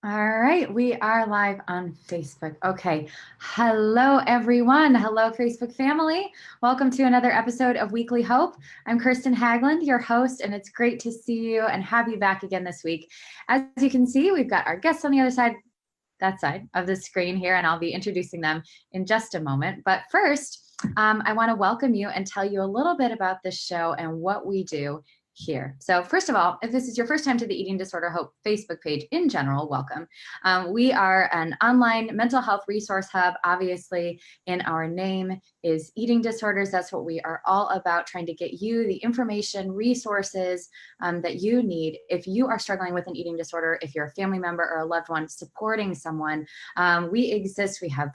All right, we are live on Facebook. Okay, hello everyone. Hello, Facebook family. Welcome to another episode of Weekly Hope. I'm Kirsten Hagland, your host, and it's great to see you and have you back again this week. As you can see, we've got our guests on the other side, that side of the screen here, and I'll be introducing them in just a moment. But first, I want to welcome you and tell you a little bit about this show and what we do here. So first of all, if this is your first time to the Eating Disorder Hope Facebook page in general, welcome. We are an online mental health resource hub. Obviously, in our name is eating disorders. That's what we are all about, trying to get you the information, resources that you need if you are struggling with an eating disorder, if you're a family member or a loved one supporting someone. We exist. We have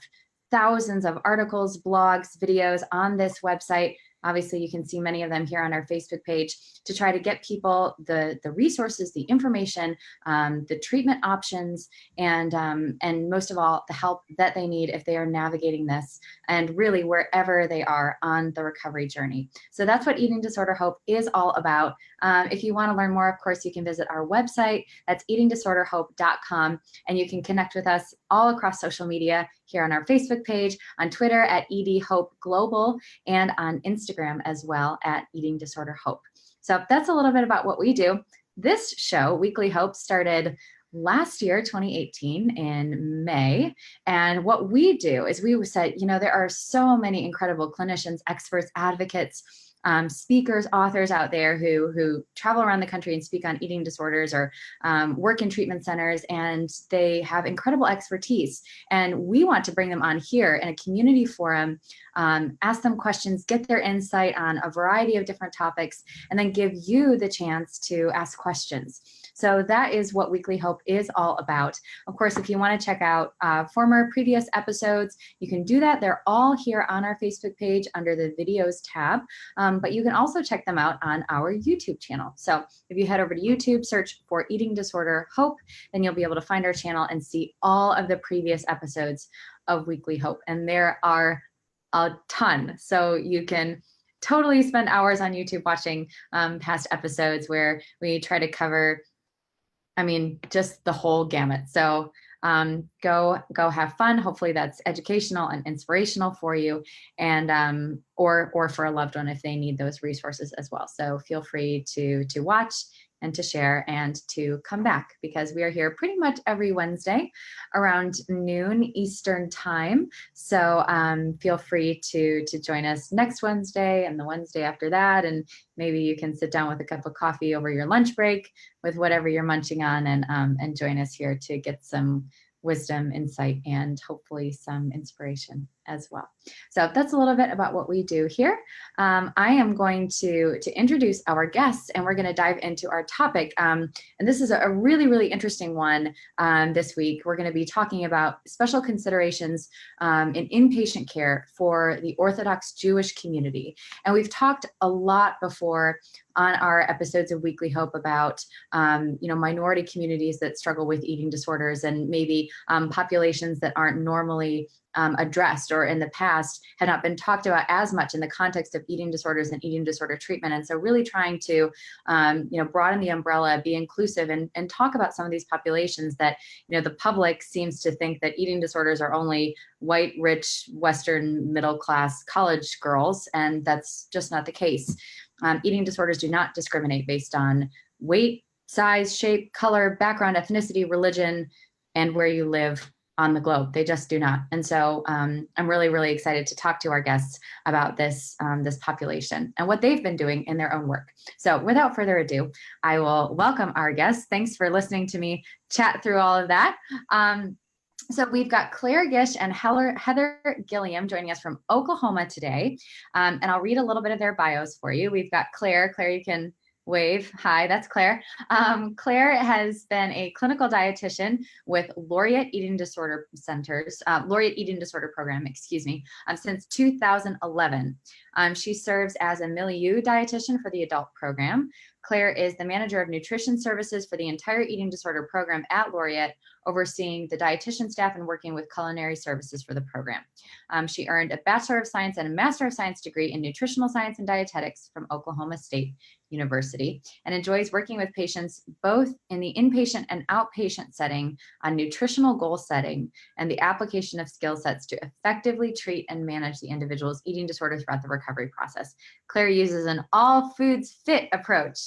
thousands of articles, blogs, videos on this website. Obviously, you can see many of them here on our Facebook page to try to get people the resources, the information, the treatment options, and most of all, the help that they need if they are navigating this and really wherever they are on the recovery journey. So that's what Eating Disorder Hope is all about. If you want to learn more, of course, you can visit our website. That's eatingdisorderhope.com, and you can connect with us all across social media here on our Facebook page, on Twitter at EDHopeGlobal, and on Instagram as well at Eating Disorder Hope. So that's a little bit about what we do. This show, Weekly Hope, started last year, 2018, in May. And what we do is we said, you know, there are so many incredible clinicians, experts, advocates, speakers, authors out there who travel around the country and speak on eating disorders or work in treatment centers, and they have incredible expertise. And we want to bring them on here in a community forum, ask them questions, get their insight on a variety of different topics, and then give you the chance to ask questions. So that is what Weekly Hope is all about. Of course, if you want to check out previous episodes, you can do that. They're all here on our Facebook page under the videos tab, but you can also check them out on our YouTube channel. So if you head over to YouTube, search for Eating Disorder Hope, then you'll be able to find our channel and see all of the previous episodes of Weekly Hope. And there are a ton. So you can totally spend hours on YouTube watching past episodes where we try to cover, just the whole gamut. So go have fun. Hopefully that's educational and inspirational for you, and or for a loved one if they need those resources as well. So feel free to watch and to share and to come back, because we are here pretty much every Wednesday around noon Eastern time. So feel free to join us next Wednesday and the Wednesday after that, and maybe you can sit down with a cup of coffee over your lunch break with whatever you're munching on, and join us here to get some wisdom, insight, and hopefully some inspiration as well. So that's a little bit about what we do here. I am going to introduce our guests, and we're going to dive into our topic. And this is a really, really interesting one this week. We're going to be talking about special considerations in inpatient care for the Orthodox Jewish community. And we've talked a lot before on our episodes of Weekly Hope about minority communities that struggle with eating disorders, and maybe populations that aren't normally addressed, or in the past had not been talked about as much in the context of eating disorders and eating disorder treatment. And so really trying to broaden the umbrella, be inclusive, and talk about some of these populations that the public seems to think that eating disorders are only white, rich, Western, middle class college girls, and that's just not the case. Eating disorders do not discriminate based on weight, size, shape, color, background, ethnicity, religion, and where you live on the globe. They just do not. And so I'm really, really excited to talk to our guests about this population and what they've been doing in their own work. So without further ado, I will welcome our guests. Thanks for listening to me chat through all of that. So we've got Claire Gish and Heather Gilliam joining us from Oklahoma today. And I'll read a little bit of their bios for you. We've got Claire. Claire, you can wave. Hi, that's Claire. Claire has been a clinical dietitian with Laureate Eating Disorder Laureate Eating Disorder Program, since 2011. She serves as a milieu dietitian for the adult program. Claire is the manager of nutrition services for the entire eating disorder program at Laureate, overseeing the dietitian staff and working with culinary services for the program. She earned a Bachelor of Science and a Master of Science degree in nutritional science and dietetics from Oklahoma State University, and enjoys working with patients both in the inpatient and outpatient setting on nutritional goal setting and the application of skill sets to effectively treat and manage the individual's eating disorder throughout the recovery process. Claire uses an all foods fit approach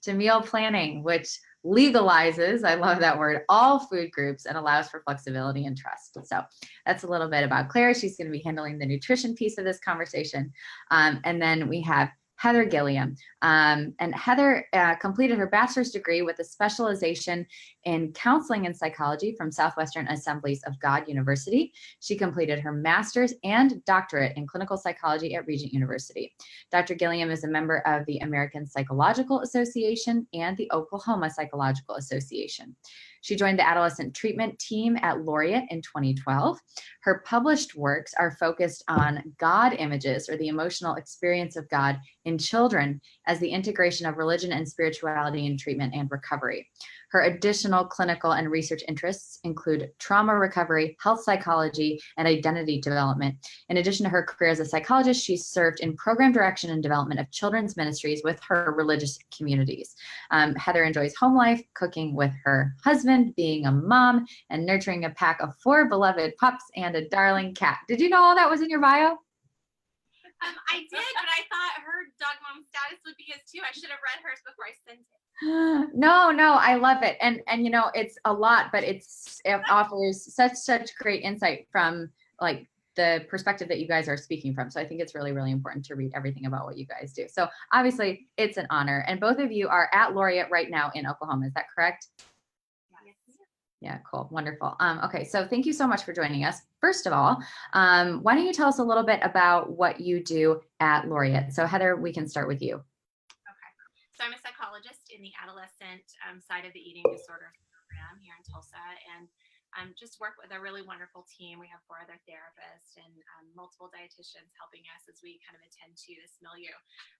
to meal planning, which legalizes, I love that word, all food groups and allows for flexibility and trust. So that's a little bit about Claire. She's going to be handling the nutrition piece of this conversation. And then we have Heather Gilliam. And Heather completed her bachelor's degree with a specialization in counseling and psychology from Southwestern Assemblies of God University. She completed her master's and doctorate in clinical psychology at Regent University. Dr. Gilliam is a member of the American Psychological Association and the Oklahoma Psychological Association. She joined the adolescent treatment team at Laureate in 2012. Her published works are focused on God images, or the emotional experience of God in children, as the integration of religion and spirituality in treatment and recovery. Her additional clinical and research interests include trauma recovery, health psychology, and identity development. In addition to her career as a psychologist, she's served in program direction and development of children's ministries with her religious communities. Heather enjoys home life, cooking with her husband, being a mom, and nurturing a pack of 4 beloved pups and a darling cat. Did you know all that was in your bio? I did, but I thought her dog mom status would be his too. I should have read hers before I sent it. No, I love it. And you know, it's a lot, but it offers such great insight from like the perspective that you guys are speaking from. So I think it's really, really important to read everything about what you guys do. So obviously it's an honor. And both of you are at Laureate right now in Oklahoma. Is that correct? Yeah, cool. Wonderful. Okay, so thank you so much for joining us. First of all, why don't you tell us a little bit about what you do at Laureate? So Heather, we can start with you. Okay. So I'm a psychologist in the adolescent side of the eating disorder program here in Tulsa, and just work with a really wonderful team. We have 4 other therapists and multiple dietitians helping us as we kind of attend to this milieu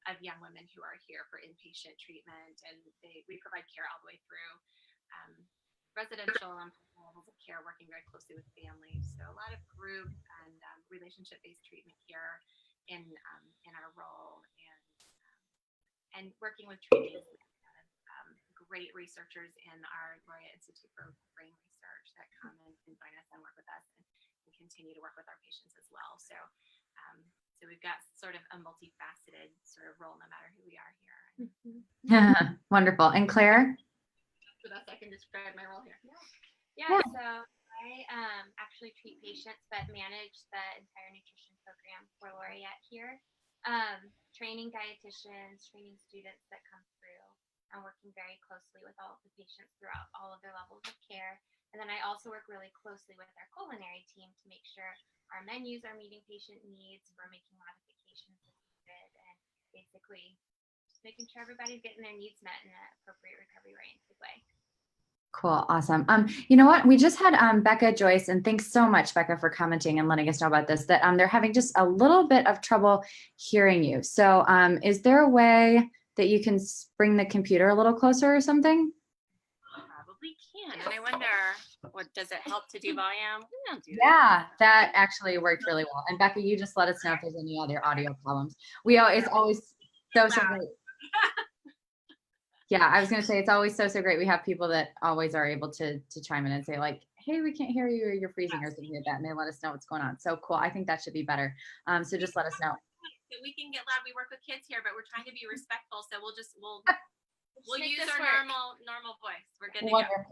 of young women who are here for inpatient treatment, and we provide care all the way through residential and levels of care, working very closely with families. So a lot of group and relationship-based treatment here in our role, and working with trainees. Great researchers in our Laureate Institute for Brain Research that come and join us and work with us, and continue to work with our patients as well. So we've got sort of a multifaceted sort of role, no matter who we are here. Wonderful. And Claire? So that's, I can describe my role here. Yeah. So I actually treat patients, but manage the entire nutrition program for Laureate here. Training dietitians, training students that come through, and working very closely with all of the patients throughout all of their levels of care. And then I also work really closely with our culinary team to make sure our menus are meeting patient needs. We're making modifications as needed, and basically just making sure everybody's getting their needs met in an appropriate recovery-oriented way. Cool. Awesome. You know what? We just had Becca Joyce, and thanks so much, Becca, for commenting and letting us know about this, that they're having just a little bit of trouble hearing you. So is there a way that you can bring the computer a little closer or something? Probably can. And I wonder, what does it help to do volume? Yeah, that actually worked really well. And Becca, you just let us know if there's any other audio problems. It's always so great. Yeah, I was going to say, it's always so great. We have people that always are able to chime in and say like, hey, we can't hear you, or you're freezing or something like that. And they let us know what's going on. So cool. I think that should be better. So just let us know. We can get loud. We work with kids here, but we're trying to be respectful. So we'll use our normal voice. We're good to go.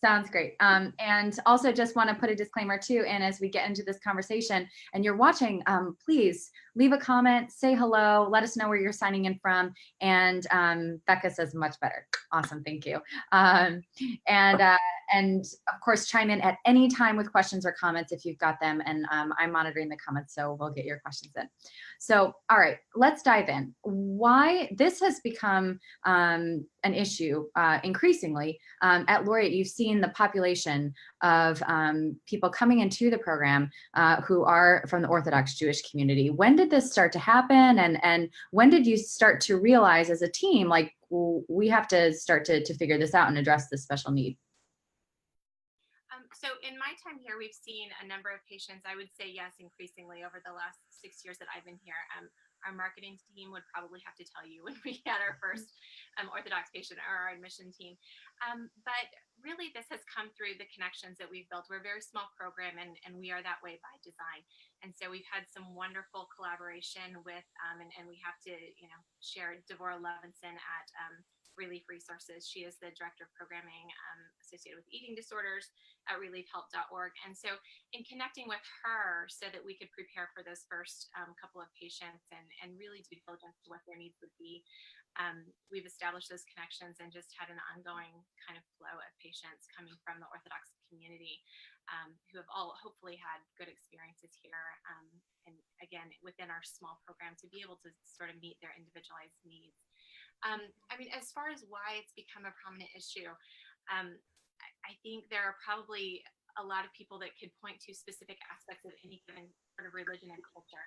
Sounds great. And also just want to put a disclaimer too. And as we get into this conversation and you're watching, please leave a comment, say hello, let us know where you're signing in from. And Becca says much better. Awesome. Thank you. And of course, chime in at any time with questions or comments if you've got them. And I'm monitoring the comments, so we'll get your questions in. So, all right, let's dive in. Why this has become an issue increasingly at Laureate. You've seen the population of people coming into the program who are from the Orthodox Jewish community. When did did this start to happen? And when did you start to realize as a team, like, we have to start to figure this out and address this special need? So in my time here, we've seen a number of patients. I would say yes, increasingly over the last 6 years that I've been here. Our marketing team would probably have to tell you when we had our first Orthodox patient, or our admission team. But really, this has come through the connections that we've built. We're a very small program, and we are that way by design. And so we've had some wonderful collaboration with, and we have to, share Devorah Levinson at Relief Resources. She is the director of programming associated with eating disorders at reliefhelp.org. And so in connecting with her so that we could prepare for those first couple of patients and really do diligence to what their needs would be, we've established those connections and just had an ongoing kind of flow of patients coming from the Orthodox community who have all hopefully had good experiences here. And again, within our small program, to be able to sort of meet their individualized needs. I mean, as far as why it's become a prominent issue, I think there are probably a lot of people that could point to specific aspects of any given sort of religion and culture.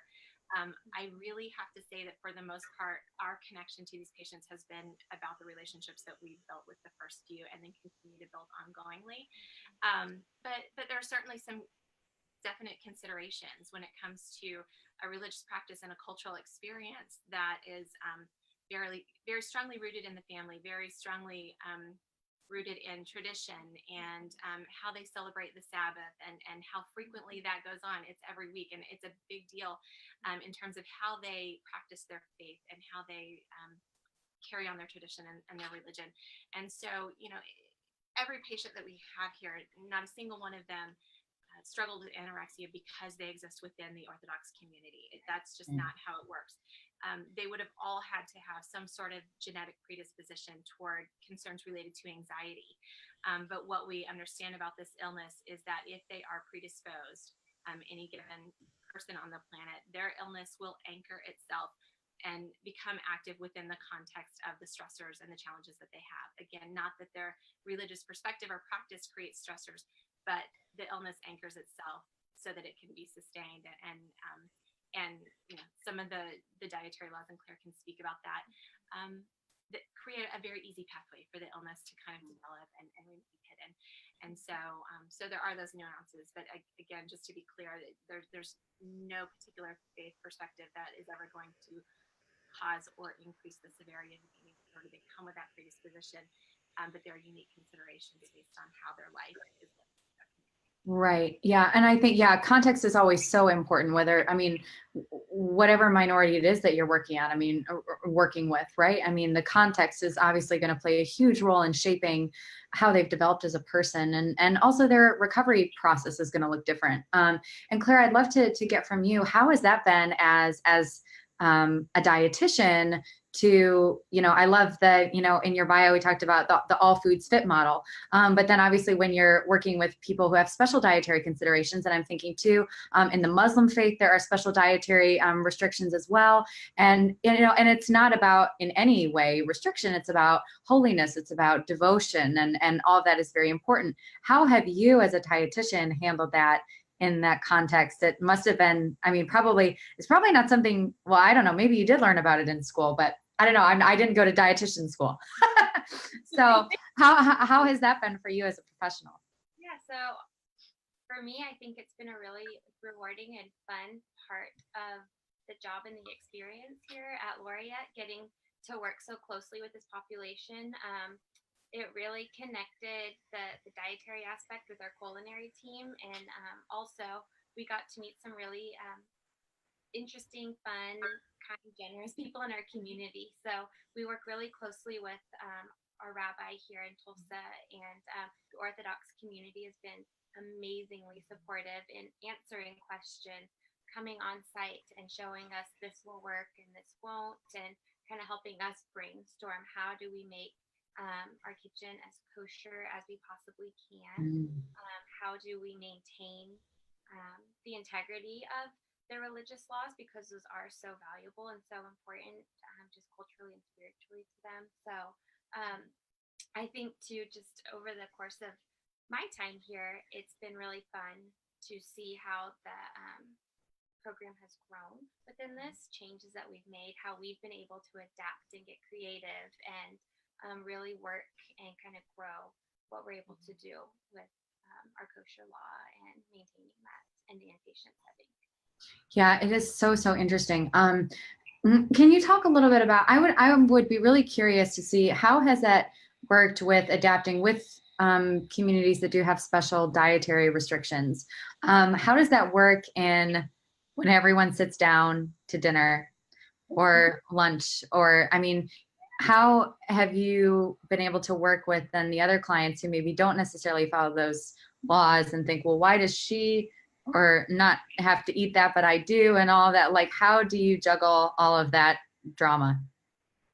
I really have to say that for the most part, our connection to these patients has been about the relationships that we've built with the first few and then continue to build ongoingly. But there are certainly some definite considerations when it comes to a religious practice and a cultural experience that is very, very strongly rooted in the family, very strongly rooted in tradition and how they celebrate the Sabbath and how frequently that goes on. It's every week, and it's a big deal in terms of how they practice their faith and how they carry on their tradition and their religion. And so, every patient that we have here, not a single one of them struggled with anorexia because they exist within the Orthodox community. That's just not how it works. They would have all had to have some sort of genetic predisposition toward concerns related to anxiety. But what we understand about this illness is that if they are predisposed, any given person on the planet, their illness will anchor itself and become active within the context of the stressors and the challenges that they have. Again, not that their religious perspective or practice creates stressors, but the illness anchors itself so that it can be sustained. And some of the dietary laws, and Claire can speak about that, that create a very easy pathway for the illness to kind of develop and remain hidden. And so there are those nuances, but again, just to be clear, there's no particular faith perspective that is ever going to cause or increase the severity of the eating disorder. They come with that predisposition, but there are unique considerations based on how their life is lived. Right. Yeah. And I think, context is always so important, whatever minority it is that you're working on, working with, right? The context is obviously going to play a huge role in shaping how they've developed as a person, and also their recovery process is going to look different. And Claire, I'd love to get from you, how has that been as a dietitian to, I love that, in your bio, we talked about the all foods fit model. But then obviously when you're working with people who have special dietary considerations, and I'm thinking too, in the Muslim faith, there are special dietary restrictions as well. And, and it's not about in any way restriction, it's about holiness, it's about devotion, and all of that is very important. How have you as a dietitian handled that in that context? It must have been, it's probably not something, well, I don't know, maybe you did learn about it in school, but I don't know. I didn't go to dietitian school. So how has that been for you as a professional? Yeah, so for me, I think it's been a really rewarding and fun part of the job and the experience here at Laureate, getting to work so closely with this population. It really connected the dietary aspect with our culinary team. And also we got to meet some really interesting, fun, kind, generous people in our community. So we work really closely with our rabbi here in Tulsa, and the Orthodox community has been amazingly supportive in answering questions, coming on site and showing us this will work and this won't, and kind of helping us brainstorm how do we make our kitchen as kosher as we possibly can. How do we maintain the integrity of the religious laws, because those are so valuable and so important, just culturally and spiritually to them. So I think too, just over the course of my time here, it's been really fun to see how the program has grown within this, changes that we've made, how we've been able to adapt and get creative and really work and kind of grow what we're able to do with our kosher law and maintaining that in the inpatient setting. Yeah, it is so, so interesting. Can you talk a little bit about, I would be really curious to see how has that worked with adapting with communities that do have special dietary restrictions? How does that work in when everyone sits down to dinner or lunch? Or, I mean, how have you been able to work with then the other clients who maybe don't necessarily follow those laws and think, well, why does she or not have to eat that, but I do, and all that? Like, how do you juggle all of that drama?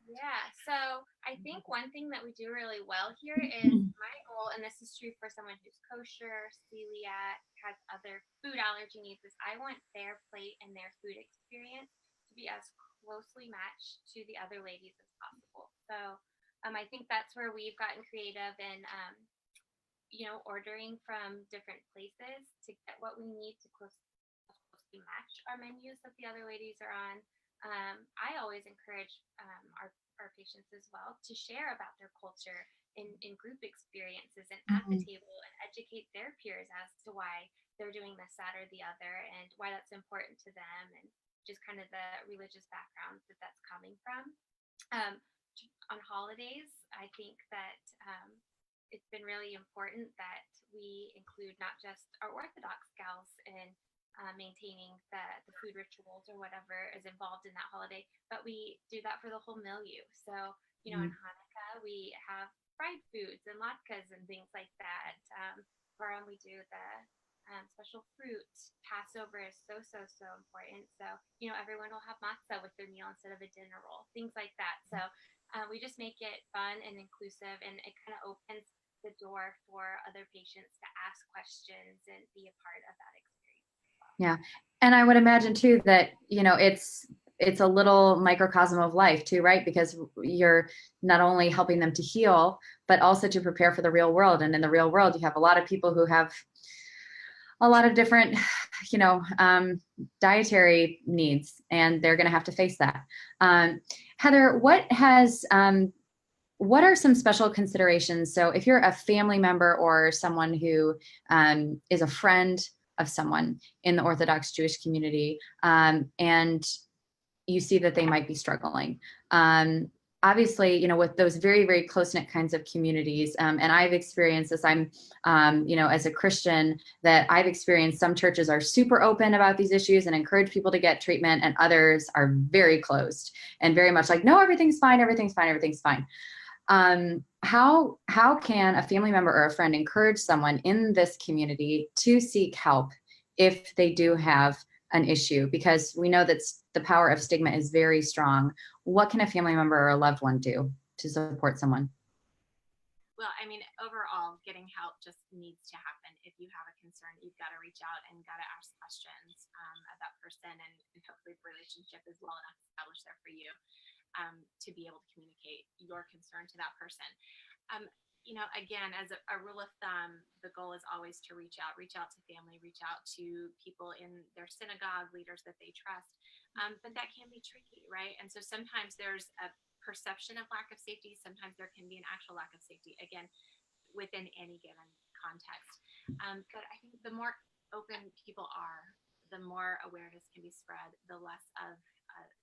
Yeah, so I think one thing that we do really well here is my goal, and this is true for someone who's kosher, celiac, has other food allergy needs, is I want their plate and their food experience to be as closely matched to the other ladies as possible. So I think that's where we've gotten creative in, ordering from different places to get what we need to closely match our menus that the other ladies are on. I always encourage our patients as well to share about their culture in group experiences and at the table and educate their peers as to why they're doing this, that, or the other and why that's important to them and just kind of the religious background that that's coming from. On holidays, I think that it's been really important that we include not just our Orthodox gals in maintaining the food rituals or whatever is involved in that holiday, but we do that for the whole milieu. So, in Hanukkah, we have fried foods and latkes and things like that. Purim, we do the special fruit. Passover is so, so, so important. So, everyone will have matzah with their meal instead of a dinner roll, things like that. So we just make it fun and inclusive, and it kind of opens the door for other patients to ask questions and be a part of that experience. Yeah. And I would imagine too that, it's a little microcosm of life too, right? Because you're not only helping them to heal, but also to prepare for the real world. And in the real world, you have a lot of people who have a lot of different, dietary needs, and they're going to have to face that. Heather, what are some special considerations? So if you're a family member or someone who is a friend of someone in the Orthodox Jewish community, and you see that they might be struggling. Obviously, with those very, very close-knit kinds of communities, and I've experienced this, I'm, as a Christian, that I've experienced some churches are super open about these issues and encourage people to get treatment, and others are very closed and very much like, no, everything's fine, everything's fine, everything's fine. How can a family member or a friend encourage someone in this community to seek help if they do have an issue? Because we know that the power of stigma is very strong. What can a family member or a loved one do to support someone? Well, I mean, overall, getting help just needs to happen. If you have a concern, you've got to reach out and got to ask questions of that person, and hopefully the relationship is well enough established there for you to be able to communicate your concern to that person. Again, as a rule of thumb, the goal is always to reach out to family, reach out to people in their synagogue, leaders that they trust. But that can be tricky, right? And so sometimes there's a perception of lack of safety. Sometimes there can be an actual lack of safety, again, within any given context. But I think the more open people are, the more awareness can be spread, the less of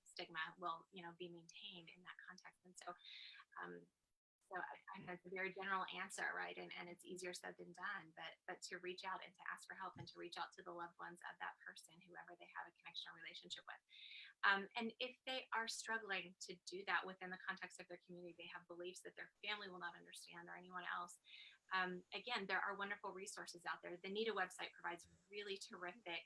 stigma will, be maintained in that context. And so, that's a very general answer, right? And it's easier said than done, but to reach out and to ask for help and to reach out to the loved ones of that person, whoever they have a connection or relationship with. And if they are struggling to do that within the context of their community, they have beliefs that their family will not understand or anyone else. Again, there are wonderful resources out there. The NIDA website provides really terrific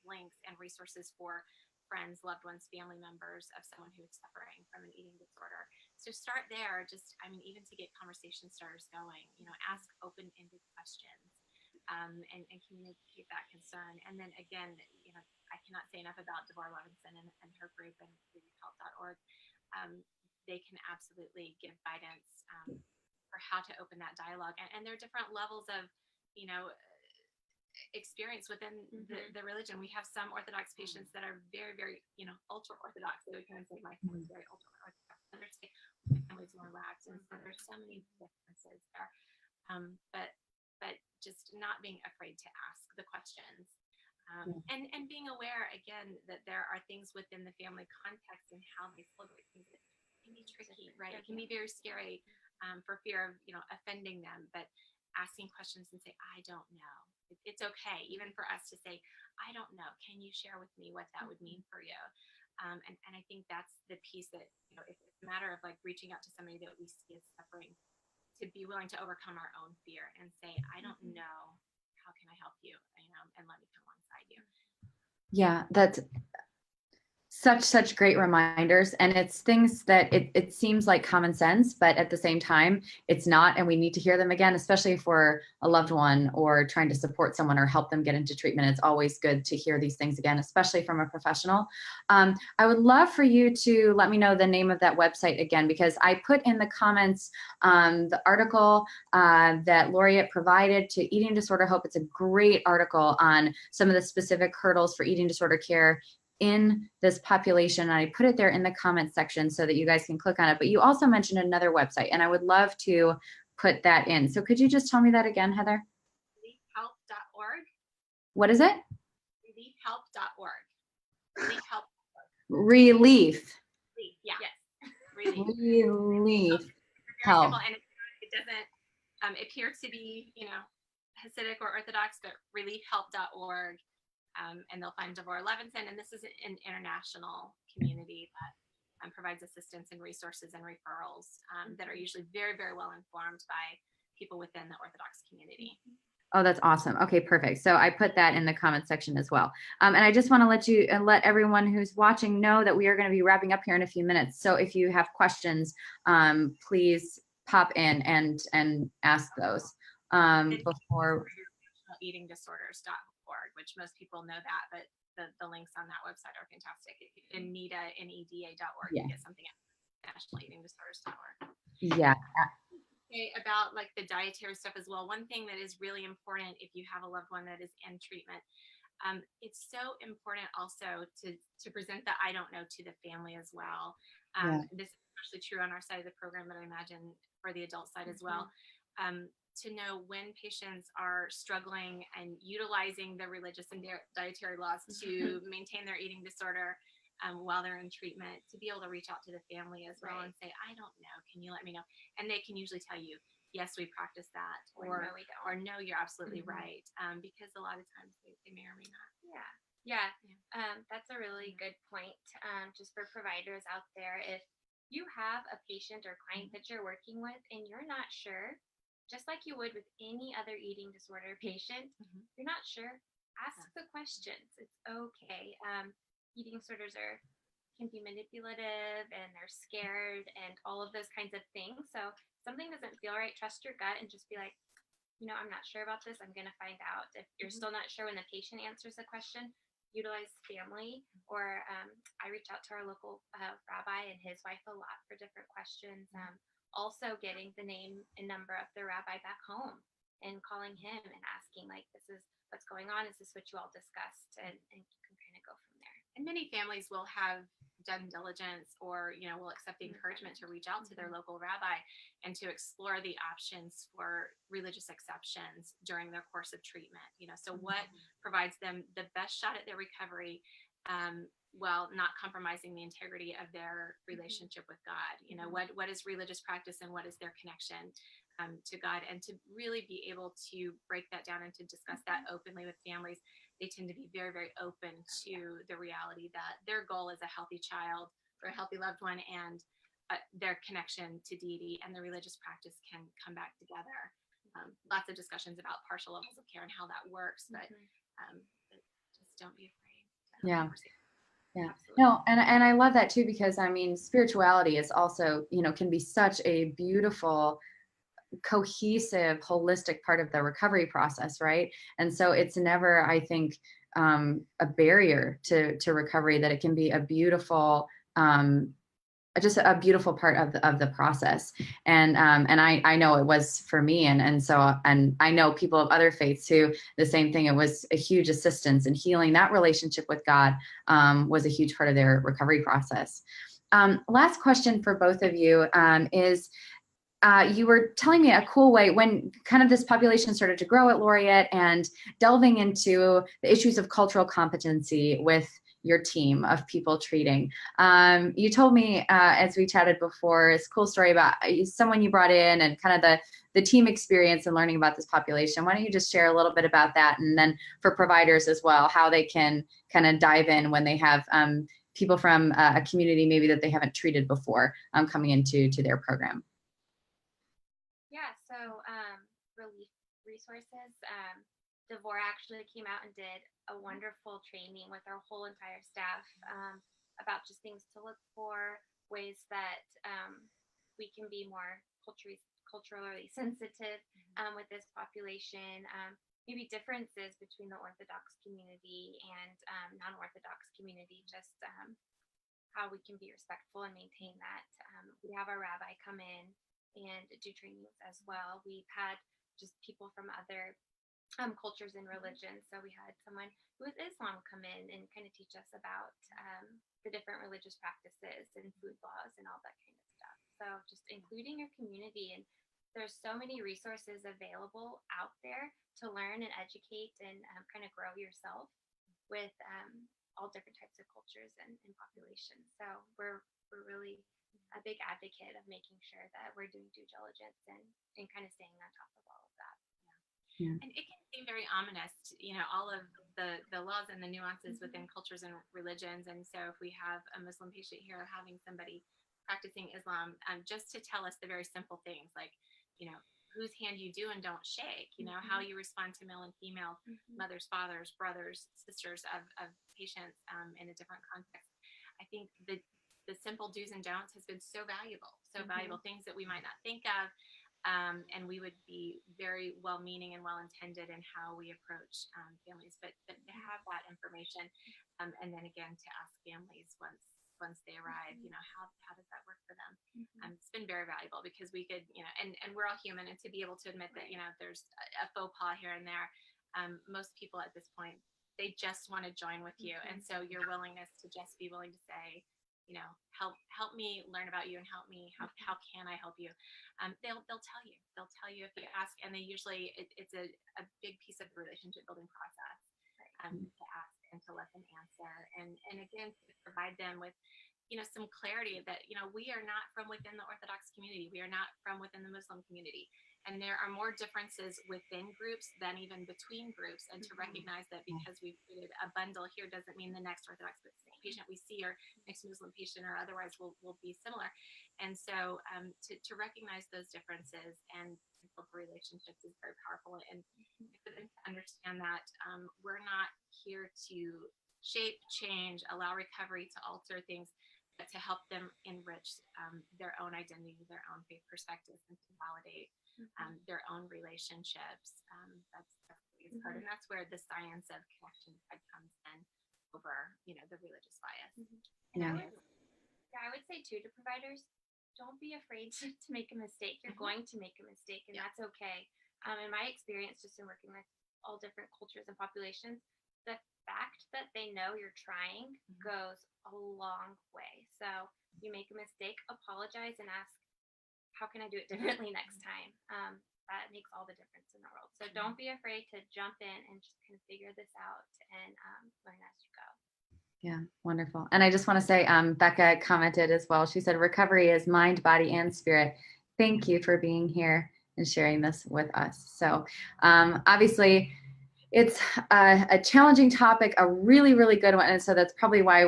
links and resources for friends, loved ones, family members of someone who is suffering from an eating disorder. So start there, even to get conversation starters going, ask open-ended questions and communicate that concern. And then again, I cannot say enough about Deborah Robinson and her group and reliefhealth.org. They can absolutely give guidance for how to open that dialogue. And there are different levels of, experience within the religion. We have some Orthodox patients that are very, very, ultra Orthodox. They would kind of say my family's very ultra Orthodox. Others say my family's more lax, and so there's so many differences there. But just not being afraid to ask the questions. And being aware, again, that there are things within the family context and how they celebrate things that can be tricky, right? It can be very scary for fear of, offending them, but asking questions and say, I don't know. It's okay, even for us to say, I don't know. Can you share with me what that would mean for you? And I think that's the piece that, if it's a matter of like reaching out to somebody that we see as suffering, to be willing to overcome our own fear and say, I don't know. How can I help you? And let me come alongside you. Yeah, that's such great reminders. And it's things that it seems like common sense, but at the same time, it's not. And we need to hear them again, especially if we're a loved one or trying to support someone or help them get into treatment. It's always good to hear these things again, especially from a professional. I would love for you to let me know the name of that website again, because I put in the comments the article that Laureate provided to Eating Disorder Hope. It's a great article on some of the specific hurdles for eating disorder care in this population. And I put it there in the comments section so that you guys can click on it. But you also mentioned another website, and I would love to put that in. So could you just tell me that again, Heather? Reliefhelp.org. What is it? Reliefhelp.org. Reliefhelp. Relief. Yeah. Yes. Relief. Help. And it doesn't appear to be, Hasidic or Orthodox, but reliefhelp.org. And they'll find Devorah Levinson. And this is an international community that provides assistance and resources and referrals that are usually very, very well informed by people within the Orthodox community. Oh, that's awesome. Okay, perfect. So I put that in the comment section as well. And I just want to let everyone who's watching know that we are going to be wrapping up here in a few minutes. So if you have questions, please pop in and ask those before. Eatingdisorders.org, which most people know that, but the links on that website are fantastic. NEDA.org, you get something at nationaleatingdisorders.org. Yeah. Okay, about like the dietary stuff as well. One thing that is really important if you have a loved one that is in treatment, it's so important also to present the I don't know to the family as well. This is especially true on our side of the program, but I imagine for the adult side as well. To know when patients are struggling and utilizing the religious and dietary laws to maintain their eating disorder while they're in treatment, to be able to reach out to the family as well and say, I don't know, can you let me know? And they can usually tell you, yes, we practice that, or no, we don't, or no, you're absolutely right, because a lot of times they may or may not. Yeah. That's a really good point. Just for providers out there, if you have a patient or client that you're working with and you're not sure, just like you would with any other eating disorder patient, you're not sure, ask the questions. It's okay. Eating disorders can be manipulative and they're scared and all of those kinds of things. So if something doesn't feel right, trust your gut and just be like, I'm not sure about this. I'm going to find out. If you're still not sure when the patient answers the question, utilize family, or I reach out to our local rabbi and his wife a lot for different questions. Also getting the name and number of the rabbi back home and calling him and asking, like, this is what's going on. Is this what you all discussed? And you can kind of go from there. And many families will have done diligence or, will accept the encouragement to reach out to their local rabbi and to explore the options for religious exceptions during their course of treatment. So what provides them the best shot at their recovery while not compromising the integrity of their relationship with God. What is religious practice and what is their connection to God, and to really be able to break that down and to discuss that openly with families. They tend to be very, very open to the reality that their goal is a healthy child or a healthy loved one, and their connection to deity and the religious practice can come back together. Lots of discussions about partial levels of care and how that works, but just don't be afraid. Yeah. No, and I love that too, because spirituality is also, can be such a beautiful, cohesive, holistic part of the recovery process, right? And so it's never, I think, a barrier to recovery, that it can be a beautiful just a beautiful part of the process. And I know it was for me. And so, and I know people of other faiths who, the same thing, it was a huge assistance in healing. That relationship with God was a huge part of their recovery process. Last question for both of you is, you were telling me a cool way when kind of this population started to grow at Laureate and delving into the issues of cultural competency with your team of people treating. You told me as we chatted before, it's a cool story about someone you brought in and kind of the team experience and learning about this population. Why don't you just share a little bit about that? And then for providers as well, how they can kind of dive in when they have people from a community maybe that they haven't treated before coming into their program. Yeah, so relief resources. Devora actually came out and did a wonderful training with our whole entire staff about just things to look for, ways that we can be more culturally sensitive with this population, maybe differences between the Orthodox community and non-Orthodox community, just how we can be respectful and maintain that. We have our rabbi come in and do trainings as well. We've had just people from other cultures and religions. So we had someone who was Islam come in and kind of teach us about the different religious practices and food laws and all that kind of stuff. So just including your community, and there's so many resources available out there to learn and educate and kind of grow yourself with all different types of cultures and populations. So we're really a big advocate of making sure that we're doing due diligence and kind of staying on top of all of that. Yeah. And it can seem very ominous, all of the laws and the nuances within cultures and religions. And so if we have a Muslim patient here having somebody practicing Islam, just to tell us the very simple things like, whose hand you do and don't shake, how you respond to male and female, mothers, fathers, brothers, sisters of patients in a different context. I think the simple do's and don'ts has been so valuable, things that we might not think of. And we would be very well-meaning and well-intended in how we approach families, but to have that information, and then again to ask families once they arrive, how does that work for them? It's been very valuable because we could, and we're all human, and to be able to admit that there's a faux pas here and there. Most people at this point, they just want to join with you, and so your willingness to just be willing to say, help me learn about you and help me. How can I help you? They'll tell you. They'll tell you if you ask, and they usually it's a big piece of the relationship building process to ask and to let them answer, and again to provide them with some clarity that we are not from within the Orthodox community. We are not from within the Muslim community. And there are more differences within groups than even between groups. And to recognize that because we've created a bundle here doesn't mean the next Orthodox patient we see or next Muslim patient or otherwise will be similar. And so to recognize those differences and build relationships is very powerful. And to understand that we're not here to shape, change, allow recovery to alter things, but to help them enrich their own identity, their own faith perspectives, and to validate their own relationships. That's the biggest part, and that's where the science of connection comes in over, the religious bias. Yeah. I would say too to providers, don't be afraid to make a mistake. You're going to make a mistake, and that's okay. In my experience, just in working with all different cultures and populations, the fact that they know you're trying goes a long way. So you make a mistake, apologize, and ask, how can I do it differently next time? That makes all the difference in the world. So don't be afraid to jump in and just kind of figure this out and learn as you go. Yeah, wonderful. And I just want to say, Becca commented as well. She said, recovery is mind, body, and spirit. Thank you for being here and sharing this with us. So obviously, it's a challenging topic, a really, really good one. And so that's probably why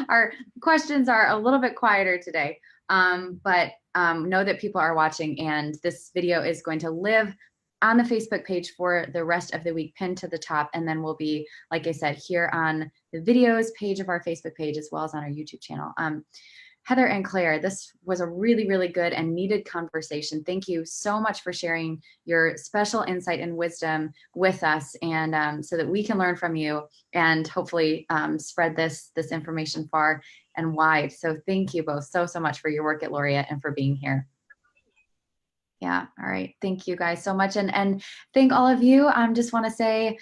our questions are a little bit quieter today. But know that people are watching, and this video is going to live on the Facebook page for the rest of the week, pinned to the top. And then we'll be, like I said, here on the videos page of our Facebook page, as well as on our YouTube channel. Heather and Claire, this was a really, really good and needed conversation. Thank you so much for sharing your special insight and wisdom with us, and so that we can learn from you and hopefully spread this information far and wide. So thank you both so much for your work at Laureate and for being here. Yeah. All right. Thank you guys so much. And thank all of you. Just want to say,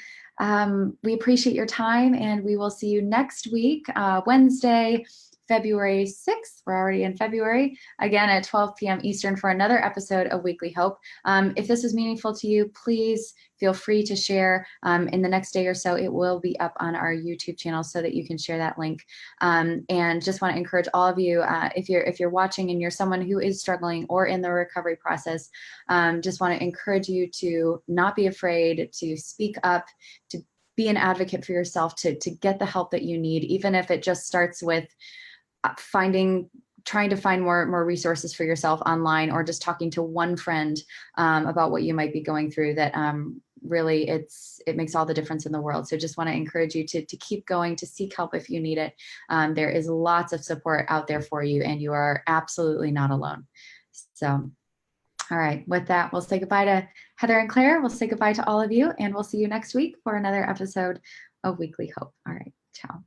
we appreciate your time, and we will see you next week, Wednesday, February 6th. We're already in February, again at 12 p.m. Eastern for another episode of Weekly Hope. If this is meaningful to you, please feel free to share. In the next day or so, it will be up on our YouTube channel so that you can share that link. And just want to encourage all of you, if you're watching and you're someone who is struggling or in the recovery process, just want to encourage you to not be afraid, to speak up, to be an advocate for yourself, to get the help that you need, even if it just starts with trying to find more resources for yourself online, or just talking to one friend about what you might be going through. That really it makes all the difference in the world. So just want to encourage you to keep going, to seek help if you need it. There is lots of support out there for you, and you are absolutely not alone. So, all right, with that, we'll say goodbye to Heather and Claire. We'll say goodbye to all of you, and we'll see you next week for another episode of Weekly Hope. All right, ciao.